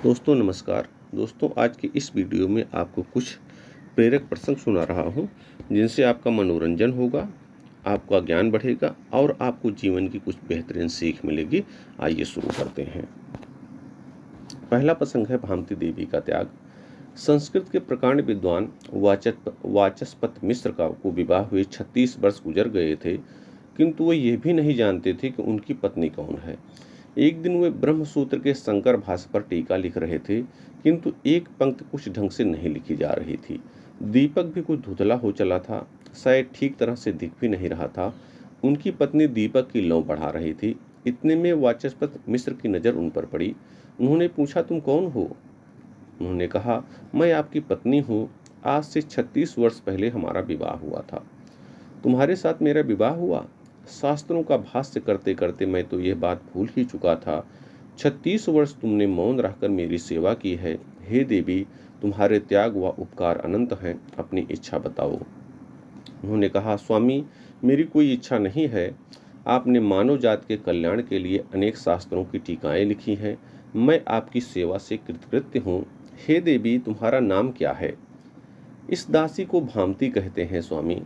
दोस्तों नमस्कार। दोस्तों आज की इस वीडियो में आपको कुछ प्रेरक प्रसंग सुना रहा हूँ जिनसे आपका मनोरंजन होगा, आपका ज्ञान बढ़ेगा और आपको जीवन की कुछ बेहतरीन सीख मिलेगी। आइए शुरू करते हैं। पहला प्रसंग है भामती देवी का त्याग। संस्कृत के प्रकांड विद्वान वाचस्पत मिश्र को विवाह हुए 36 वर्ष गुजर गए थे, किंतु वो ये भी नहीं जानते थे कि उनकी पत्नी कौन है। एक दिन वे ब्रह्मसूत्र के शंकर भाष्य पर टीका लिख रहे थे, किंतु एक पंक्ति कुछ ढंग से नहीं लिखी जा रही थी। दीपक भी कुछ धुंधला हो चला था, शायद ठीक तरह से दिख भी नहीं रहा था। उनकी पत्नी दीपक की लौ बढ़ा रही थी। इतने में वाचस्पत मिश्र की नज़र उन पर पड़ी। उन्होंने पूछा, तुम कौन हो? उन्होंने कहा, मैं आपकी पत्नी हूँ। आज से 36 वर्ष पहले हमारा विवाह हुआ था। तुम्हारे साथ मेरा विवाह हुआ? शास्त्रों का भाष्य करते करते मैं तो यह बात भूल ही चुका था। 36 वर्ष तुमने मौन रहकर मेरी सेवा की है। हे देवी, तुम्हारे त्याग व उपकार अनंत हैं, अपनी इच्छा बताओ। उन्होंने कहा, स्वामी, मेरी कोई इच्छा नहीं है। आपने मानव जात के कल्याण के लिए अनेक शास्त्रों की टीकाएं लिखी हैं। मैं आपकी सेवा से कृतकृत्य हूँ। हे देवी, तुम्हारा नाम क्या है? इस दासी को भामती कहते हैं स्वामी।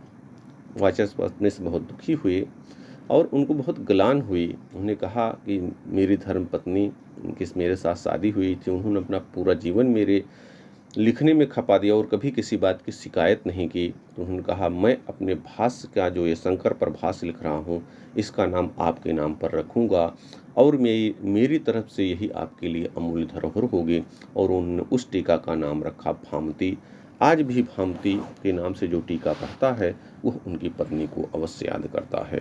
वाचस्पति से बहुत दुखी हुए और उनको बहुत गलान हुई। उन्होंने कहा कि मेरी धर्म पत्नी मेरे साथ शादी हुई थी, उन्होंने अपना पूरा जीवन मेरे लिखने में खपा दिया और कभी किसी बात की शिकायत नहीं की। तो उन्होंने कहा, मैं अपने भाष्य का जो ये शंकर पर भाष्य लिख रहा हूँ, इसका नाम आपके नाम पर रखूँगा और मेरी तरफ से यही आपके लिए अमूल्य धरोहर होगी। और उन्होंने उस टीका का नाम रखा भामती। आज भी भामती के नाम से जो टीका पढ़ता है वह उनकी पत्नी को अवश्य याद करता है।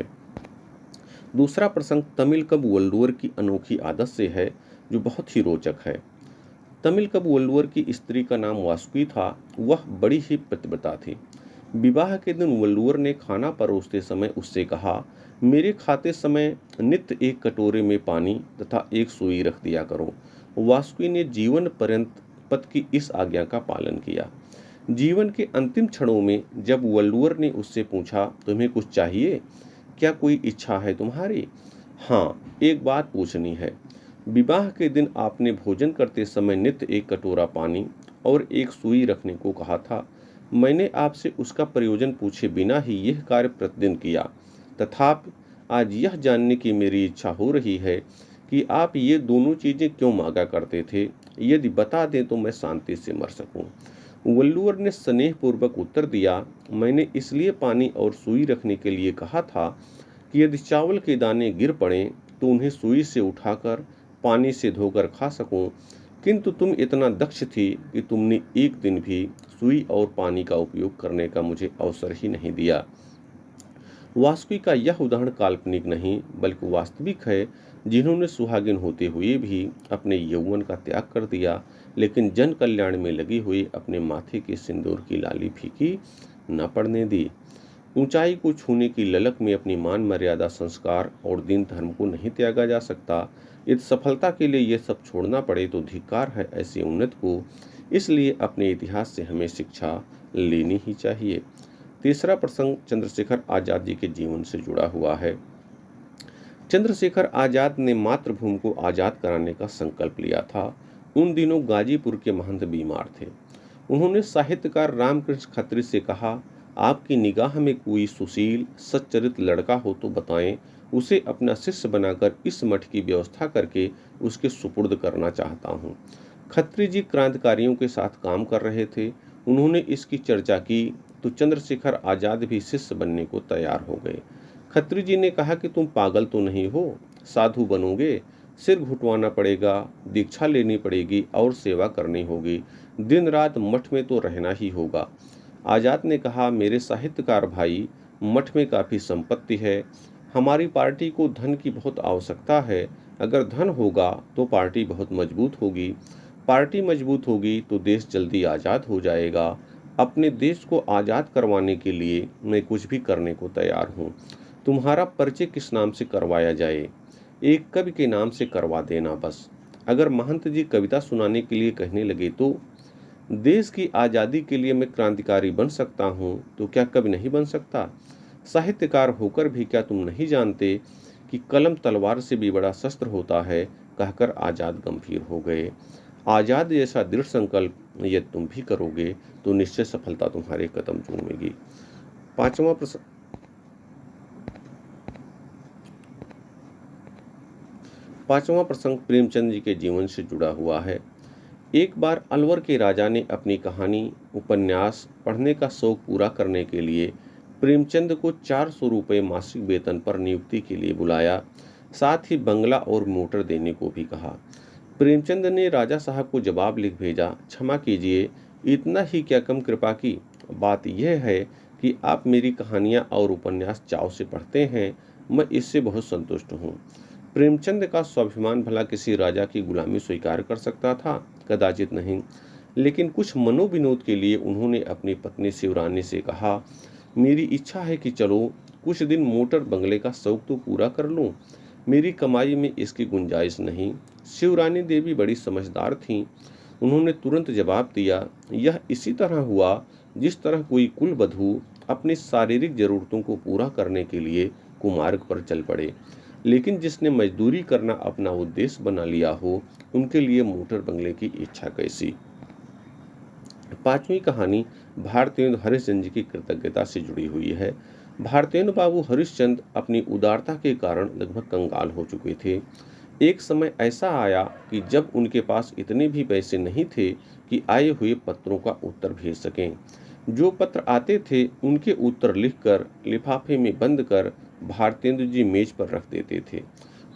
दूसरा प्रसंग तमिल कब वल्लुवर की अनोखी आदत से है, जो बहुत ही रोचक है। तमिल कब वल्लुवर की स्त्री का नाम वासुकी था। वह बड़ी ही पतिव्रता थी। विवाह के दिन वल्लुवर ने खाना परोसते समय उससे कहा, मेरे खाते समय नित्य एक कटोरे में पानी तथा एक सुई रख दिया करो। वासुकी ने जीवन पर्यंत पति की इस आज्ञा का पालन किया। जीवन के अंतिम क्षणों में जब वल्लुवर ने उससे पूछा, तुम्हें कुछ चाहिए? क्या कोई इच्छा है तुम्हारी? हाँ, एक बात पूछनी है। विवाह के दिन आपने भोजन करते समय नित्य एक कटोरा पानी और एक सुई रखने को कहा था। मैंने आपसे उसका प्रयोजन पूछे बिना ही यह कार्य प्रतिदिन किया। तथापि आज यह जानने की मेरी इच्छा हो रही है कि आप ये दोनों चीज़ें क्यों मांगा करते थे। यदि बता दें तो मैं शांति से मर सकूं। वल्लुवर ने स्नेहपूर्वक उत्तर दिया, मैंने इसलिए पानी और सुई रखने के लिए कहा था कि यदि चावल के दाने गिर पड़ें तो उन्हें सुई से उठाकर पानी से धोकर खा सकूं, किंतु तुम इतना दक्ष थी कि तुमने एक दिन भी सुई और पानी का उपयोग करने का मुझे अवसर ही नहीं दिया। वासुकी का यह उदाहरण काल्पनिक नहीं बल्कि वास्तविक है, जिन्होंने सुहागिन होते हुए भी अपने यौवन का त्याग कर दिया, लेकिन जन कल्याण में लगी हुई अपने माथे के सिंदूर की लाली फीकी न पड़ने दी। ऊंचाई को छूने की ललक में अपनी मान मर्यादा, संस्कार और दीन धर्म को नहीं त्यागा जा सकता। यदि सफलता के लिए यह सब छोड़ना पड़े तो धिक्कार है ऐसे उन्नत को। इसलिए अपने इतिहास से हमें शिक्षा लेनी ही चाहिए। तीसरा प्रसंग चंद्रशेखर आजाद जी के जीवन से जुड़ा हुआ है। चंद्रशेखर आजाद ने मातृभूमि को आजाद कराने का संकल्प लिया था। उन दिनों गाजीपुर के महंत बीमार थे। उन्होंने साहित्यकार रामकृष्ण खत्री से कहा, आपकी निगाह में कोई सुशील सच्चरित लड़का हो तो बताएं, उसे अपना शिष्य बनाकर इस मठ की व्यवस्था करके उसके सुपुर्द करना चाहता हूँ। खत्री जी क्रांतिकारियों के साथ काम कर रहे थे। उन्होंने इसकी चर्चा की तो चंद्रशेखर आजाद भी शिष्य बनने को तैयार हो गए। खत्री जी ने कहा कि तुम पागल तो नहीं हो, साधु बनोगे, सिर घुटवाना पड़ेगा, दीक्षा लेनी पड़ेगी और सेवा करनी होगी, दिन रात मठ में तो रहना ही होगा। आजाद ने कहा, मेरे साहित्यकार भाई, मठ में काफ़ी संपत्ति है, हमारी पार्टी को धन की बहुत आवश्यकता है। अगर धन होगा तो पार्टी बहुत मजबूत होगी, पार्टी मजबूत होगी तो देश जल्दी आज़ाद हो जाएगा। अपने देश को आज़ाद करवाने के लिए मैं कुछ भी करने को तैयार हूँ। तुम्हारा परिचय किस नाम से करवाया जाए? एक कवि के नाम से करवा देना बस। अगर महंत जी कविता सुनाने के लिए कहने लगे तो देश की आज़ादी के लिए मैं क्रांतिकारी बन सकता हूँ, तो क्या कवि नहीं बन सकता? साहित्यकार होकर भी क्या तुम नहीं जानते कि कलम तलवार से भी बड़ा शस्त्र होता है? कहकर आज़ाद गंभीर हो गए। आज़ाद जैसा दृढ़ संकल्प यदि तुम भी करोगे तो निश्चय सफलता तुम्हारे कदम चूमेगी। पांचवा प्रसंग पांचवा प्रसंग प्रेमचंद जी के जीवन से जुड़ा हुआ है। एक बार अलवर के राजा ने अपनी कहानी उपन्यास पढ़ने का शौक पूरा करने के लिए प्रेमचंद को 400 रुपये मासिक वेतन पर नियुक्ति के लिए बुलाया, साथ ही बंगला और मोटर देने को भी कहा। प्रेमचंद ने राजा साहब को जवाब लिख भेजा, क्षमा कीजिए, इतना ही क्या कम कृपा की। बात यह है कि आप मेरी कहानियाँ और उपन्यास चाव से पढ़ते हैं, मैं इससे बहुत संतुष्ट हूँ। प्रेमचंद का स्वाभिमान भला किसी राजा की गुलामी स्वीकार कर सकता था? कदाचित नहीं। लेकिन कुछ मनोविनोद के लिए उन्होंने अपनी पत्नी शिवरानी से कहा, मेरी इच्छा है कि चलो कुछ दिन मोटर बंगले का शौक तो पूरा कर लूं। मेरी कमाई में इसकी गुंजाइश नहीं। शिवरानी देवी बड़ी समझदार थीं। उन्होंने तुरंत जवाब दिया, यह इसी तरह हुआ जिस तरह कोई कुलवधू अपनी शारीरिक जरूरतों को पूरा करने के लिए कुमार्ग पर चल पड़े, लेकिन जिसने मजदूरी करना अपना उद्देश्य बना लिया हो, उनके लिए मोटर बंगले की इच्छा कैसी। पांचवी कहानी भारतेंदु हरिश्चंद्र जी की कृतज्ञता से जुड़ी हुई है। भारतेंदु बाबू हरिश्चंद्र अपनी उदारता के कारण लगभग कंगाल हो चुके थे। एक समय ऐसा आया कि जब उनके पास इतने भी पैसे नहीं थे कि आए हुए पत्रों का उत्तर भेज सकें। जो पत्र आते थे उनके उत्तर लिखकर लिफाफे में बंद कर भारतेंदु जी मेज पर रख देते थे।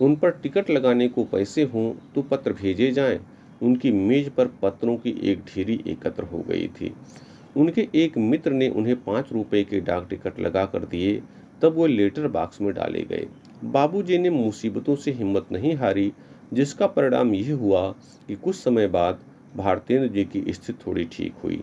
उन पर टिकट लगाने को पैसे हों तो पत्र भेजे जाएं। उनकी मेज पर पत्रों की एक ढेरी एकत्र हो गई थी। उनके एक मित्र ने उन्हें 5 रुपए के डाक टिकट लगा कर दिए, तब वो लेटर बॉक्स में डाले गए। बाबूजी ने मुसीबतों से हिम्मत नहीं हारी, जिसका परिणाम यह हुआ कि कुछ समय बाद भारतेंद्र जी की स्थिति थोड़ी ठीक हुई।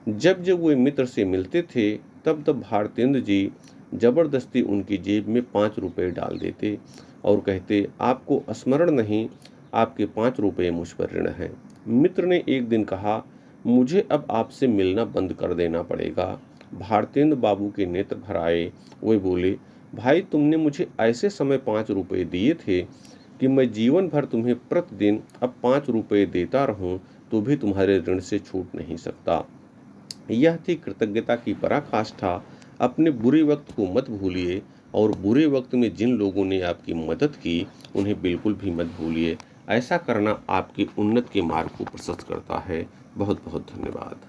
जब जब वे मित्र से मिलते थे तब तब भारतेंद्र जी जबरदस्ती उनकी जेब में 5 रुपए डाल देते और कहते, आपको स्मरण नहीं, आपके 5 रुपए मुझ पर ऋण है। मित्र ने एक दिन कहा, मुझे अब आपसे मिलना बंद कर देना पड़ेगा। भारतेंद्र बाबू के नेत्र भर आए। वे बोले, भाई तुमने मुझे ऐसे समय 5 रुपए दिए थे कि मैं जीवन भर तुम्हें प्रतिदिन अब 5 रुपए देता रहूं तो भी तुम्हारे ऋण से छूट नहीं सकता। यह थी कृतज्ञता की पराकाष्ठा। अपने बुरे वक्त को मत भूलिए और बुरे वक्त में जिन लोगों ने आपकी मदद की उन्हें बिल्कुल भी मत भूलिए। ऐसा करना आपकी उन्नति के मार्ग को प्रशस्त करता है। बहुत बहुत धन्यवाद।